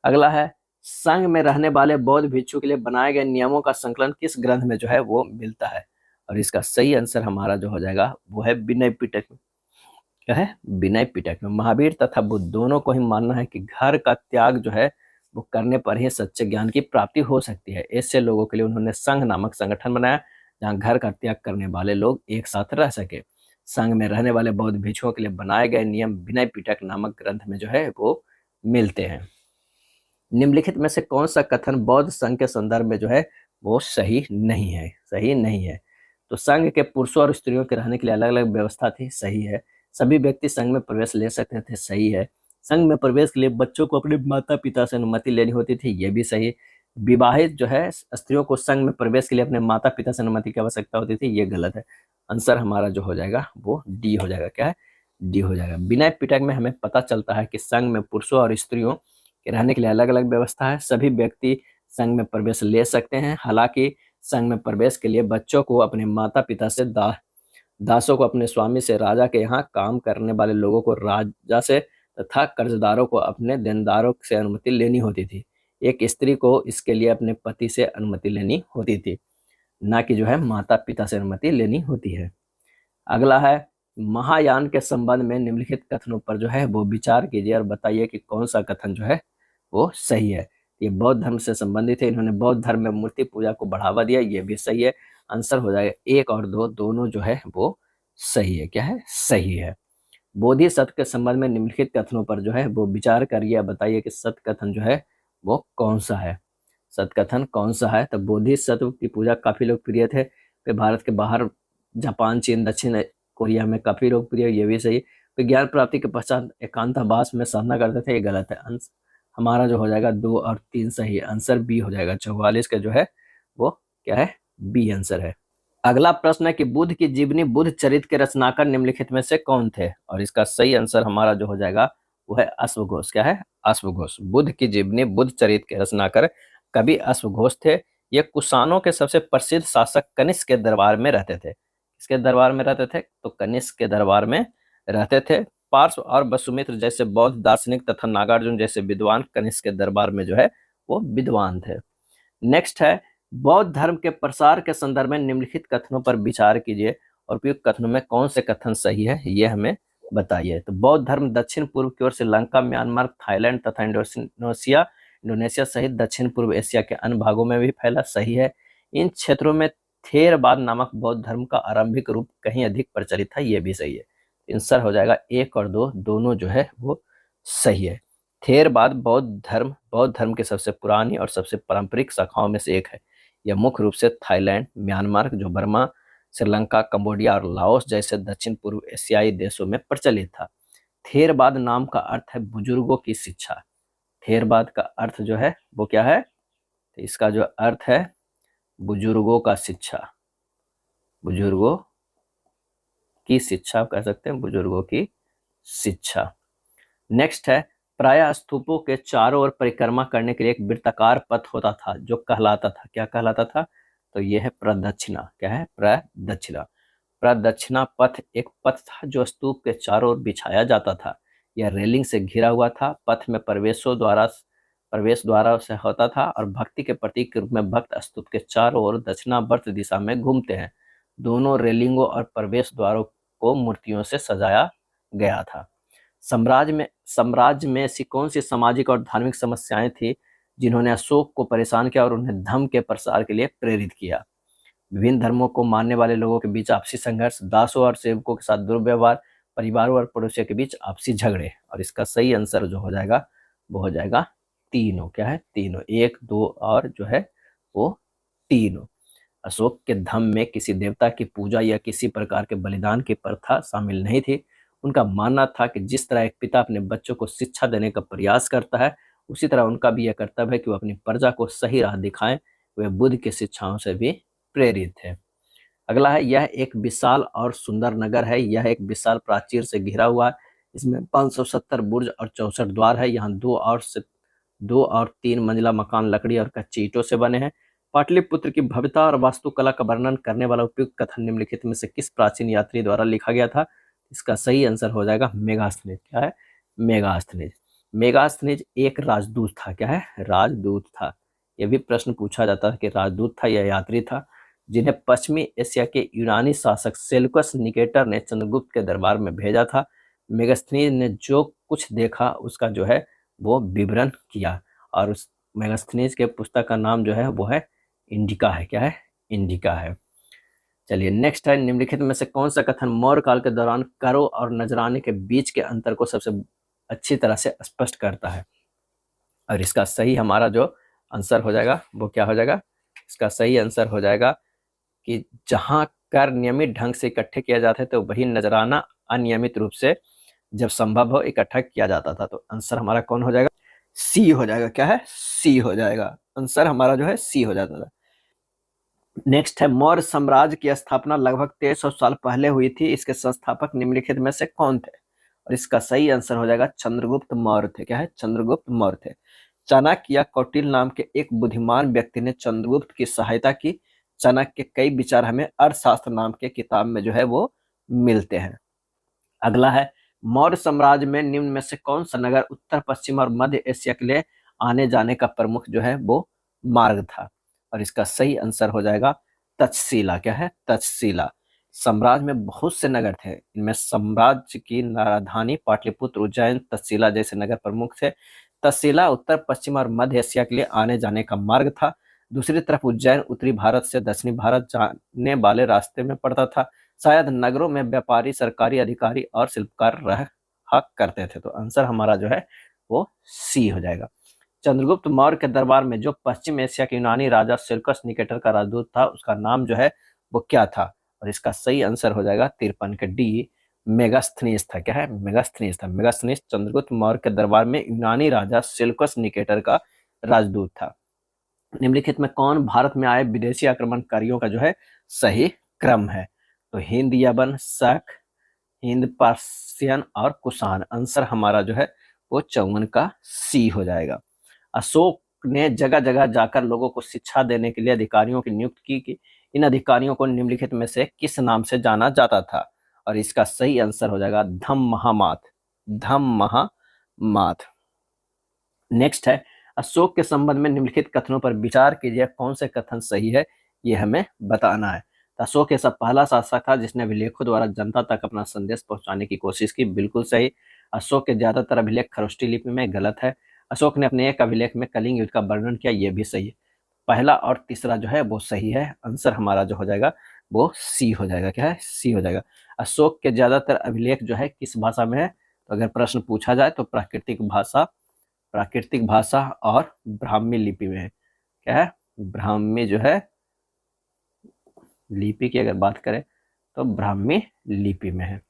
अगला है, संघ में रहने वाले बौद्ध भिक्षु के लिए बनाए गए नियमों का संकलन किस ग्रंथ में जो है वो मिलता है? और इसका सही आंसर हमारा जो हो जाएगा वो है विनय पिटक में। क्या है? विनय पिटक में। महावीर तथा बुद्ध दोनों को ही मानना है कि घर का त्याग जो है वो करने पर ही सच्चे ज्ञान की प्राप्ति हो सकती है। ऐसे लोगों के लिए उन्होंने संघ नामक संगठन बनाया, जहाँ घर का त्याग करने वाले लोग एक साथ रह सके। संघ में रहने वाले बौद्ध भिक्षुओं के लिए बनाए गए नियम विनय पिटक नामक ग्रंथ में जो है वो मिलते हैं। निम्नलिखित में से कौन सा कथन बौद्ध संघ के संदर्भ में जो है वो सही नहीं है? सही नहीं है। तो संघ के पुरुषों और स्त्रियों के रहने के लिए अलग अलग व्यवस्था थी, सही है। सभी व्यक्ति संघ में प्रवेश ले सकते थे, सही है। संघ में प्रवेश के लिए बच्चों को अपने माता पिता से अनुमति लेनी होती थी, ये भी सही। विवाहित जो है स्त्रियों को संघ में प्रवेश के लिए अपने माता पिता से अनुमति की आवश्यकता होती थी, ये गलत है। आंसर हमारा जो हो जाएगा वो डी हो जाएगा। क्या है? डी हो जाएगा। विनय पिटक में हमें पता चलता है कि संघ में पुरुषों और स्त्रियों के रहने के लिए अलग अलग व्यवस्था है। सभी व्यक्ति संघ में प्रवेश ले सकते हैं। हालांकि संघ में प्रवेश के लिए बच्चों को अपने माता पिता से दासों को अपने स्वामी से, राजा के यहाँ काम करने वाले लोगों को राजा से तथा कर्जदारों को अपने देनदारों से अनुमति लेनी होती थी। एक स्त्री को इसके लिए अपने पति से अनुमति लेनी होती थी, ना कि जो है माता पिता से अनुमति लेनी होती है। अगला है, महायान के संबंध में निम्नलिखित कथनों पर जो है वो विचार कीजिए और बताइए कि कौन सा कथन जो है वो सही है। ये बौद्ध धर्म से संबंधित है। इन्होंने बौद्ध धर्म में मूर्ति पूजा को बढ़ावा दिया, ये भी सही है। आंसर हो जाएगा 1 और 2 दोनों जो है वो सही है। क्या है? सही है। बोधिसत्व के संबंध में निम्नलिखित कथनों पर जो है वो विचार करिए, बताइए कि सत्य कथन जो है वो कौन सा है। सत्य कथन कौन सा है? तो बोधिसत्व की पूजा काफी लोकप्रिय थे। फिर भारत के बाहर जापान, चीन, दक्षिण कोरिया में काफी लोकप्रिय, ये भी सही। विज्ञान प्राप्ति के पश्चात एकांतवास में साधना करते थे, ये गलत है। हमारा जो हो जाएगा 2 और 3 सही। आंसर बी हो जाएगा। 44 का जो है वो क्या है? बी आंसर है। अगला प्रश्न है कि बुद्ध की जीवनी बुद्ध चरित्र के रचनाकार निम्नलिखित में से कौन थे? और इसका सही आंसर हमारा जो हो जाएगा वो है अश्वघोष। क्या है? अश्वघोष। बुद्ध की जीवनी बुद्ध चरित्र के रचनाकार कवि अश्वघोष थे। ये कुषाणों के सबसे प्रसिद्ध शासक कनिष्क के दरबार में रहते थे। किसके दरबार में रहते थे? तो कनिष्क के दरबार में रहते थे। पार्श्व और वसुमित्र जैसे बौद्ध दार्शनिक तथा नागार्जुन जैसे विद्वान कनिष्क के दरबार में जो है वो विद्वान थे। नेक्स्ट है, बौद्ध धर्म के प्रसार के संदर्भ में निम्नलिखित कथनों पर विचार कीजिए और उपयुक्त कथनों में कौन से कथन सही है ये हमें बताइए। तो बौद्ध धर्म दक्षिण पूर्व की ओर श्रीलंका, म्यांमार, थाईलैंड तथा इंडोनेशिया सहित दक्षिण पूर्व एशिया के अन्य भागों में भी फैला, सही है। इन क्षेत्रों में थेरवाद नामक बौद्ध धर्म का आरंभिक रूप कहीं अधिक प्रचलित था, ये भी सही है। आंसर हो जाएगा 1 और 2 दोनों जो है वो सही है। थेरवाद बौद्ध धर्म की सबसे पुरानी और सबसे पारंपरिक शाखाओं में से एक है। यह मुख्य रूप से थाईलैंड, म्यांमार, जो बर्मा, श्रीलंका, कंबोडिया और लाओस जैसे दक्षिण पूर्व एशियाई देशों में प्रचलित था। थेरवाद नाम का अर्थ है बुजुर्गों की शिक्षा। थेरवाद का अर्थ जो है वो क्या है? तो इसका जो अर्थ है बुजुर्गों का शिक्षा, बुजुर्गों की शिक्षा कह सकते हैं, बुजुर्गों की शिक्षा। नेक्स्ट है, प्रायः स्तूपों के चारों ओर परिक्रमा करने के लिए एक वृत्ताकार पथ होता था जो कहलाता था, क्या कहलाता था? तो यह है प्रदक्षिणा। क्या है? प्रदक्षिणा। प्रदक्षिणा पथ एक पथ था जो स्तूप के चारों ओर बिछाया जाता था। यह रेलिंग से घिरा हुआ था। पथ में प्रवेश द्वार से होता था और भक्ति के प्रतीक के रूप में भक्त स्तूप के चारों ओर दक्षिणावर्त दिशा में घूमते हैं। दोनों रेलिंगों और प्रवेश द्वारों को मूर्तियों से सजाया गया था। साम्राज्य में ऐसी कौन सी सामाजिक और धार्मिक समस्याएं थी जिन्होंने अशोक को परेशान किया और उन्हें धर्म के प्रसार के लिए प्रेरित किया? विभिन्न धर्मों को मानने वाले लोगों के बीच आपसी संघर्ष, दासों और सेवकों के साथ दुर्व्यवहार, परिवारों और पड़ोसियों के बीच आपसी झगड़े। और इसका सही आंसर जो हो जाएगा वो हो जाएगा तीनों। क्या है? तीनों, 1, 2 और जो है वो तीनों। अशोक के धर्म में किसी देवता की पूजा या किसी प्रकार के बलिदान की प्रथा शामिल नहीं थी। उनका मानना था कि जिस तरह एक पिता अपने बच्चों को शिक्षा देने का प्रयास करता है, उसी तरह उनका भी यह कर्तव्य है कि वो अपनी प्रजा को सही राह दिखाएं। वे बुद्ध की शिक्षाओं से भी प्रेरित थे। अगला है, यह एक विशाल और सुंदर नगर है। यह एक विशाल प्राचीर से घिरा हुआ है। इसमें 570 बुर्ज और 64 द्वार है। यहाँ 2 और 3 मंजिला मकान लकड़ी और कच्ची ईंटों से बने हैं। पाटलिपुत्र की भव्यता और वास्तुकला का वर्णन करने वाला उपयुक्त कथन निम्नलिखित में से किस प्राचीन यात्री द्वारा लिखा गया था? इसका सही आंसर हो जाएगा मेगास्थनीज। क्या है? मेगास्थनीज। मेगास्थनीज एक राजदूत था। क्या है? राजदूत था। यह भी प्रश्न पूछा जाता है कि राजदूत था या यात्री था, जिन्हें पश्चिमी एशिया के यूनानी शासक सेल्यूकस निकेटर ने चंद्रगुप्त के दरबार में भेजा था। मेगास्थनीज ने जो कुछ देखा उसका जो है वो विवरण किया, और उस मेगास्थनीज के पुस्तक का नाम जो है वो है इंडिका है। क्या है? इंडिका है। चलिए नेक्स्ट है, निम्नलिखित में से कौन सा कथन मौर्य काल के दौरान करों और नजराने के बीच के अंतर को सबसे अच्छी तरह से स्पष्ट करता है? और इसका सही हमारा जो आंसर हो जाएगा वो क्या हो जाएगा? इसका सही आंसर हो जाएगा कि जहां कर नियमित ढंग से इकट्ठे किया जाता है तो वही नजराना अनियमित रूप से जब संभव हो इकट्ठा किया जाता था। तो आंसर हमारा कौन हो जाएगा? सी हो जाएगा। क्या है? सी हो जाएगा। आंसर हमारा जो है सी हो जाता था। नेक्स्ट है, मौर्य साम्राज्य की स्थापना लगभग 1300 साल पहले हुई थी। इसके संस्थापक निम्नलिखित में से कौन थे? और इसका सही आंसर हो जाएगा चंद्रगुप्त मौर्य थे। क्या है? चंद्रगुप्त मौर्य थे। चाणक्य या कौटिल्य नाम के एक बुद्धिमान व्यक्ति ने चंद्रगुप्त की सहायता की। चाणक्य के कई विचार हमें अर्थशास्त्र नाम के किताब में जो है वो मिलते हैं। अगला है, मौर्य साम्राज्य में निम्न में से कौन सा नगर उत्तर पश्चिम और मध्य एशिया के लिए आने जाने का प्रमुख जो है वो मार्ग था? और इसका सही आंसर हो जाएगा तक्षशिला। क्या है? तक्षशिला। साम्राज्य में बहुत से नगर थे। इनमें साम्राज्य की राजधानी पाटलिपुत्र, उज्जैन, तक्षशिला जैसे नगर प्रमुख थे। तक्षशिला उत्तर पश्चिम और मध्य एशिया के लिए आने जाने का मार्ग था। दूसरी तरफ उज्जैन उत्तरी भारत से दक्षिणी भारत जाने वाले रास्ते में पड़ता था। शायद नगरों में व्यापारी, सरकारी अधिकारी और शिल्पकार रहा करते थे। तो आंसर हमारा जो है वो सी हो जाएगा। चंद्रगुप्त मौर्य के दरबार में जो पश्चिम एशिया के यूनानी राजा सेल्यूकस निकेटर का राजदूत था उसका नाम जो है वो क्या था? और इसका सही आंसर हो जाएगा 53 के डी, मेगास्थनीज था। क्या है? मेगास्थनीज था। मेगास्थनीज चंद्रगुप्त मौर्य के दरबार में यूनानी राजा सेल्यूकस निकेटर का राजदूत था। निम्नलिखित में कौन भारत में आए विदेशी आक्रमणकारियों का जो है सही क्रम है? तो हिंद, यवन, शक, हिंद, पार्सियन और कुषाण। आंसर हमारा जो है वो 54 का सी हो जाएगा। अशोक ने जगह जगह जाकर लोगों को शिक्षा देने के लिए अधिकारियों की नियुक्ति की कि इन अधिकारियों को निम्नलिखित में से किस नाम से जाना जाता था? और इसका सही आंसर हो जाएगा धम्म महामाथ। धम्म महामाथ। नेक्स्ट है, अशोक के संबंध में निम्नलिखित कथनों पर विचार कीजिए, कौन से कथन सही है ये हमें बताना है। तो अशोक ऐसा पहला शासक था जिसने अभिलेखों द्वारा जनता तक अपना संदेश पहुंचाने की कोशिश की। बिल्कुल सही। अशोक के ज्यादातर अभिलेख खरोष्टी लिपि में गलत है। अशोक ने अपने एक अभिलेख में कलिंग युद्ध का वर्णन किया, यह भी सही है। पहला और तीसरा जो है वो सही है। आंसर हमारा जो हो जाएगा वो सी हो जाएगा। क्या है? सी हो जाएगा। अशोक के ज्यादातर अभिलेख जो है किस भाषा में है? तो अगर प्रश्न पूछा जाए तो प्राकृतिक भाषा और ब्राह्मी लिपि में है। क्या है? ब्राह्मी जो है लिपि की अगर बात करें तो ब्राह्मी लिपि में है।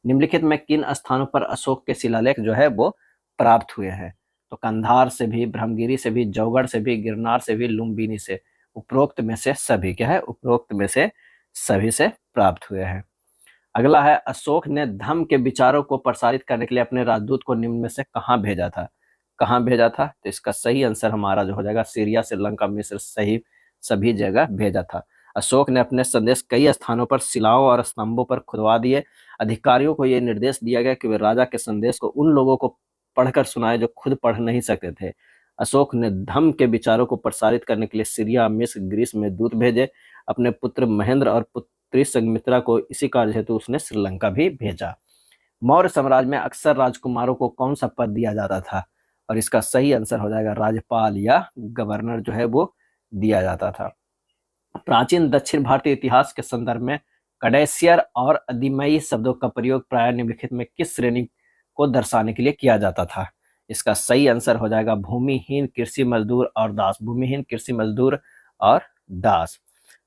निम्नलिखित में किन स्थानों पर अशोक के शिलालेख जो है वो प्राप्त हुए हैं? तो कंधार से भी, ब्रह्मगिरी से भी, जौगढ़ से भी, गिरनार से भी, लुम्बिनी से। उपरोक्त में से सभी। क्या है? उपरोक्त में से सभी से प्राप्त हुए हैं। अगला है, अशोक ने धम्म के विचारों को प्रसारित करने के लिए अपने राजदूत को निम्न में से कहाँ भेजा था? कहाँ भेजा था? तो इसका सही आंसर हमारा जो हो जाएगा सीरिया, श्रीलंका, मिस्र सही सभी जगह भेजा था। अशोक ने अपने संदेश कई स्थानों पर शिलाओं और स्तंभों पर खुदवा दिए। अधिकारियों को यह निर्देश दिया गया कि वे राजा के संदेश को उन लोगों को पढ़कर सुनाए जो खुद पढ़ नहीं सकते थे। अशोक ने धम्म के विचारों को प्रसारित करने के लिए सीरिया, मिस्र, ग्रीस में दूत भेजे। अपने पुत्र महेंद्र और पुत्री संघमित्रा को इसी कार्य हेतु उसने श्रीलंका भी भेजा। मौर्य साम्राज्य में अक्सर राजकुमारों को कौन सा पद दिया जाता था? और इसका सही आंसर हो जाएगा राज्यपाल या गवर्नर जो है वो दिया जाता था। प्राचीन दक्षिण भारतीय इतिहास के संदर्भ में कडेसियर और अधिमयी शब्दों का प्रयोग प्राय निम्नलिखित में किस श्रेणी को दर्शाने के लिए किया जाता था? इसका सही आंसर हो जाएगा भूमिहीन, कृषि मजदूर और दास। भूमिहीन, कृषि मजदूर और दास।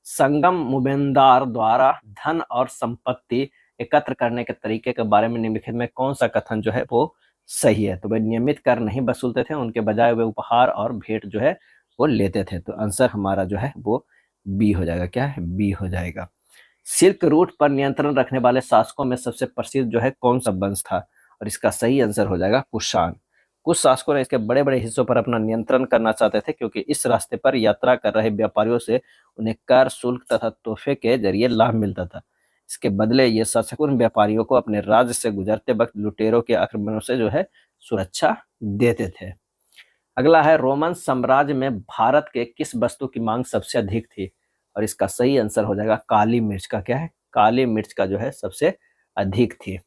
संगम मुबेंदार द्वारा धन और संपत्ति एकत्र करने के तरीके के बारे में निम्नलिखित में कौन सा कथन जो है वो सही है? तो वे नियमित कर नहीं वसूलते थे, उनके बजाय वे उपहार और भेंट जो है वो लेते थे। तो आंसर हमारा जो है वो बी हो जाएगा। क्या है? बी हो जाएगा। सिल्क रूट पर नियंत्रण रखने वाले शासकों में सबसे प्रसिद्ध जो है कौन सा वंश था? और इसका सही आंसर हो जाएगा कुषाण। कुछ शासकों ने इसके बड़े बड़े हिस्सों पर अपना नियंत्रण करना चाहते थे, क्योंकि इस रास्ते पर यात्रा कर रहे व्यापारियों से उन्हें कर, शुल्क तथा तोहफे के जरिए लाभ मिलता था। इसके बदले ये शासक उन व्यापारियों को अपने राज्य से गुजरते वक्त लुटेरों के आक्रमणों से जो है सुरक्षा देते थे। अगला है, रोमन साम्राज्य में भारत के किस वस्तु की मांग सबसे अधिक थी? और इसका सही आंसर हो जाएगा काली मिर्च का। क्या है? काली मिर्च का जो है सबसे अधिक थी।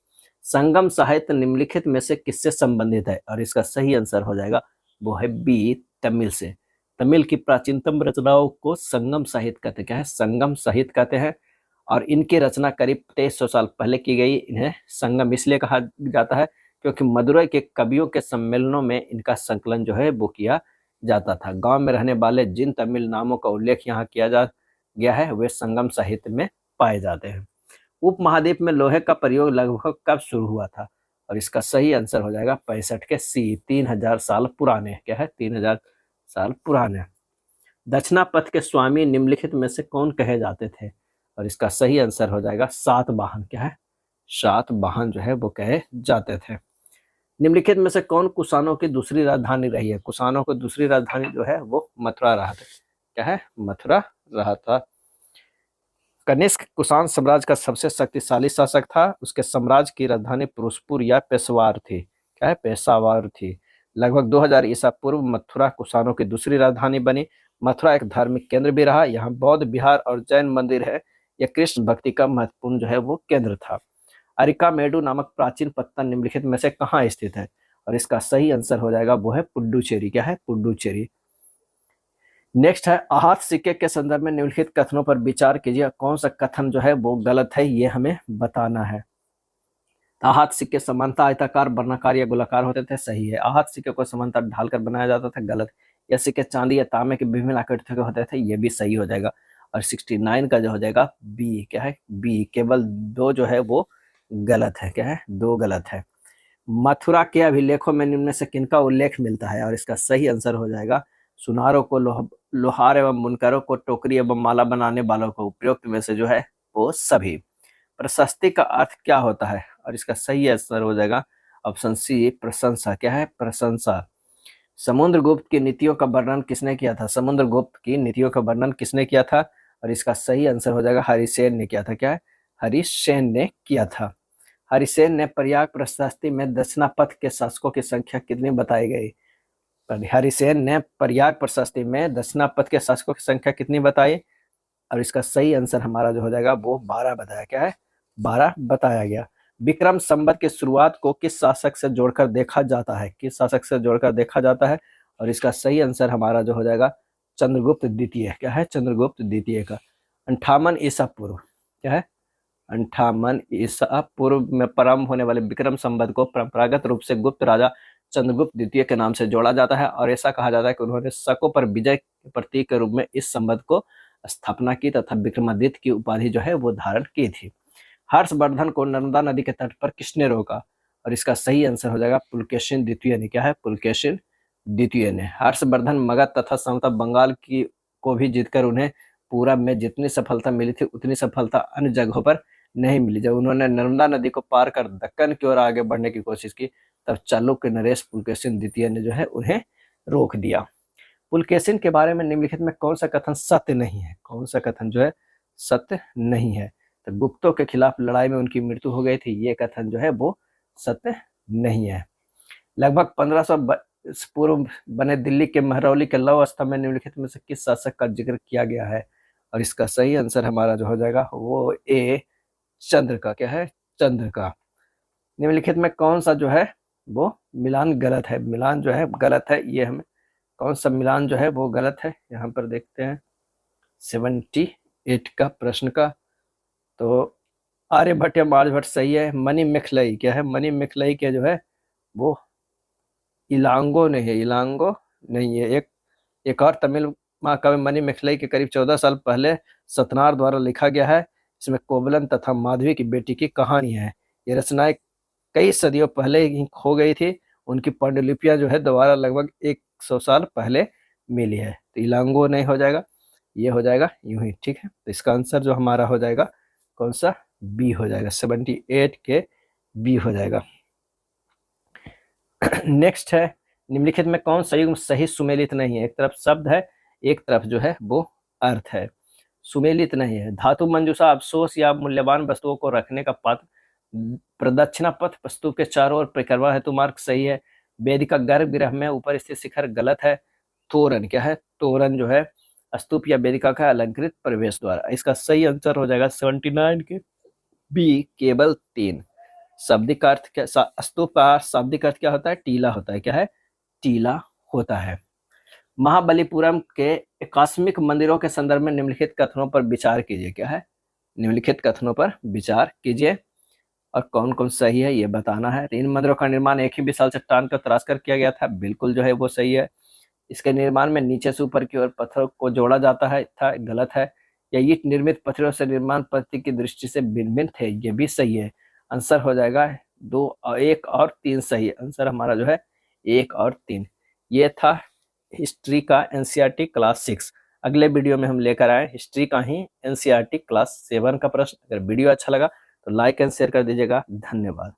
संगम साहित्य निम्नलिखित में से किससे संबंधित है? और इसका सही आंसर हो जाएगा वो है बी, तमिल से। तमिल की प्राचीनतम रचनाओं को संगम साहित्य कहते हैं। क्या है? संगम साहित्य कहते हैं। और इनकी रचना करीब 2300 साल पहले की गई। इन्हें संगम इसलिए कहा जाता है क्योंकि मदुरई के कवियों के सम्मेलनों में इनका संकलन जो है वो किया जाता था। गांव में रहने वाले जिन तमिल नामों का उल्लेख यहाँ किया जा गया है वे संगम साहित्य में पाए जाते हैं। उपमहाद्वीप में लोहे का प्रयोग लगभग कब शुरू हुआ था? और इसका सही आंसर हो जाएगा 65 के सी, 3000 साल पुराने। क्या है? 3000 साल पुराने। दक्षिणापथ के स्वामी निम्नलिखित में से कौन कहे जाते थे? और इसका सही आंसर हो जाएगा सातवाहन। क्या है? सातवाहन जो है वो कहे जाते थे। निम्नलिखित में से कौन कुषाणों की दूसरी राजधानी रही है? कुषाणों की दूसरी राजधानी जो है वो मथुरा रहा था। क्या है? मथुरा रहा था। कनिष्क कुषाण साम्राज्य का सबसे शक्तिशाली शासक था। उसके साम्राज्य की राजधानी फिरोजपुर या पेशवार थी। क्या है? पेशावर थी। लगभग 2000 ईसा पूर्व मथुरा कुषाणों की दूसरी राजधानी बनी। मथुरा एक धार्मिक केंद्र भी रहा। यहाँ बौद्ध विहार और जैन मंदिर है। यह कृष्ण भक्ति का महत्वपूर्ण जो है वो केंद्र था। अरिकामेडु नामक प्राचीन पत्तन निम्नलिखित में से कहाँ स्थित है? और इसका सही आंसर हो जाएगा वो है पुडुचेरी। क्या है? पुडुचेरी। नेक्स्ट है, आहत सिक्के के संदर्भ में निम्नलिखित कथनों पर विचार कीजिए। कौन सा कथन जो है वो गलत है ये हमें बताना है। आहत सिक्के समानता आयताकार, वर्णाकार या गोलाकार होते थे। सही है। आहत सिक्के को समानता ढालकर बनाया जाता था। गलत। यह सिक्के चांदी या तांबे के विभिन्न आकृतियों के होते थे। ये भी सही हो जाएगा। और 69 का जो हो जाएगा बी। क्या है? बी। केवल दो जो है वो गलत है। क्या है? दो गलत है। मथुरा के अभिलेखों में निम्न में से किनका उल्लेख मिलता है? और इसका सही आंसर हो जाएगा सुनारों को, लोहार एवं बुनकरों को, टोकरी एवं माला बनाने वालों को। उपयुक्त में से जो है वो सभी। प्रशस्ति का अर्थ क्या होता है? और इसका सही आंसर हो जाएगा ऑप्शन सी, प्रशंसा। क्या है? प्रशंसा। समुद्रगुप्त की नीतियों का वर्णन किसने किया था? समुद्रगुप्त की नीतियों का वर्णन किसने किया था? और इसका सही आंसर हो जाएगा हरिसेन ने किया था। क्या है? हरिसेन ने किया था। हरिसेन ने प्रयाग प्रशस्ति में दक्षिणापथ के शासकों की संख्या कितनी बताई गई? हरिसेन ने प्रयाग प्रशस्ति में दक्षिणापथ के शासकों की संख्या कितनी बताई? और इसका सही आंसर हमारा जो हो जाएगा वो 12 बताया। क्या है? 12 बताया गया। विक्रम संवत की शुरुआत को किस शासक से जोड़कर देखा जाता है? किस शासक से जोड़कर देखा जाता है? और इसका सही आंसर हमारा जो हो जाएगा चंद्रगुप्त द्वितीय। क्या है? चंद्रगुप्त द्वितीय का। 58 ईसा पूर्व। क्या है? 58 ईसा पूर्व में प्रारंभ होने वाले विक्रम संवत को परंपरागत रूप से गुप्त राजा चंद्रगुप्त द्वितीय के नाम से जोड़ा जाता है। और ऐसा कहा जाता है कि उन्होंने शकों पर विजय के प्रतीक के रूप में इस संवत को स्थापना की तथा विक्रमादित्य की उपाधि जो है वो धारण की थी। हर्षवर्धन को नर्मदा नदी के तट पर किसने रोका? और इसका सही आंसर हो जाएगा पुलकेशिन द्वितीय ने। क्या है? पुलकेशिन द्वितीय ने। हर्षवर्धन मगध तथा समता बंगाल की को भी जीतकर उन्हें पूरब में जितनी सफलता मिली थी उतनी सफलता अन्य जगहों पर नहीं मिली। जब उन्होंने नर्मदा नदी को पार कर दक्कन की ओर आगे बढ़ने की कोशिश की तब चालुक्य नरेश पुलकेशिन द्वितीय ने जो है उन्हें रोक दिया। पुलकेशिन के बारे में निम्नलिखित में कौन सा कथन सत्य नहीं है? कौन सा कथन जो है सत्य नहीं है? तो गुप्तों के खिलाफ लड़ाई में उनकी मृत्यु हो गई थी, ये कथन जो है वो सत्य नहीं है। लगभग इस पूर्व बने दिल्ली के महरौली के लौह स्तंभ में निम्नलिखित में से किस शासक का जिक्र किया गया है? और इसका सही आंसर हमारा जो हो जाएगा वो ए चंद्र का, क्या है, चंद्र का। निम्नलिखित में कौन सा जो है वो मिलान गलत है? मिलान जो है गलत है, ये हमें कौन सा मिलान जो है वो गलत है, यहाँ पर देखते हैं 78 का प्रश्न का। तो आर्यभट्ट या मार्यभट्ट सही है। मणि मेखलई क्या है? मणि मेखलई के जो है वो इलांगो नहीं है, इलांगो नहीं है। एक और तमिल महाकाव्य मणि मेखलई के करीब 14 साल पहले सतनार द्वारा लिखा गया है। इसमें कोवलन तथा माधवी की बेटी की कहानी है। ये रचनाएं कई सदियों पहले ही खो गई थी। उनकी पांडुलिपियां जो है दोबारा लगभग 100 साल पहले मिली है। तो इलांगो नहीं हो जाएगा, ये हो जाएगा यूं ही, ठीक है। तो इसका आंसर जो हमारा हो जाएगा कौन सा? बी हो जाएगा, 78 के बी हो जाएगा। नेक्स्ट है, निम्नलिखित में कौन सा युग्म सही सुमेलित नहीं है? एक तरफ शब्द है, एक तरफ जो है वो अर्थ है, सुमेलित नहीं है। धातु मंजूषा अफसोस या मूल्यवान वस्तुओं को रखने का पात्र। प्रदक्षिणा पथ स्तूप के चारों ओर परिक्रमा हेतु मार्ग सही है। वेदिका गर्भगृह में ऊपर स्थित शिखर गलत है। तोरण क्या है? तोरण जो है स्तूप या वेदिका का अलंकृत प्रवेश द्वार। इसका सही आंसर हो जाएगा 79 के बी, केवल 3। शाब्दिक अर्थ क्या? स्तूप का शाब्दिक अर्थ क्या होता है? टीला होता है, क्या है? टीला होता है। महाबलीपुरम के आकस्मिक मंदिरों के संदर्भ में निम्नलिखित कथनों पर विचार कीजिए, क्या है? निम्नलिखित कथनों पर विचार कीजिए और कौन कौन सही है ये बताना है। इन मंदिरों का निर्माण एक ही विशाल चट्टान को तराश कर किया गया था, बिल्कुल जो है वो सही है। इसके निर्माण में नीचे से ऊपर की ओर पत्थरों को जोड़ा जाता है था, गलत है। या ईंट निर्मित पत्थरों से निर्माण पद्धति की दृष्टि से भिन्न भिन्न थे, ये भी सही है। आंसर हो जाएगा 2, 1 और 3 सही है। आंसर हमारा जो है 1 और 3। ये था हिस्ट्री का एनसीईआरटी क्लास 6। अगले वीडियो में हम लेकर आए हिस्ट्री का ही एनसीईआरटी क्लास 7 का प्रश्न। अगर वीडियो अच्छा लगा तो लाइक एंड शेयर कर दीजिएगा। धन्यवाद।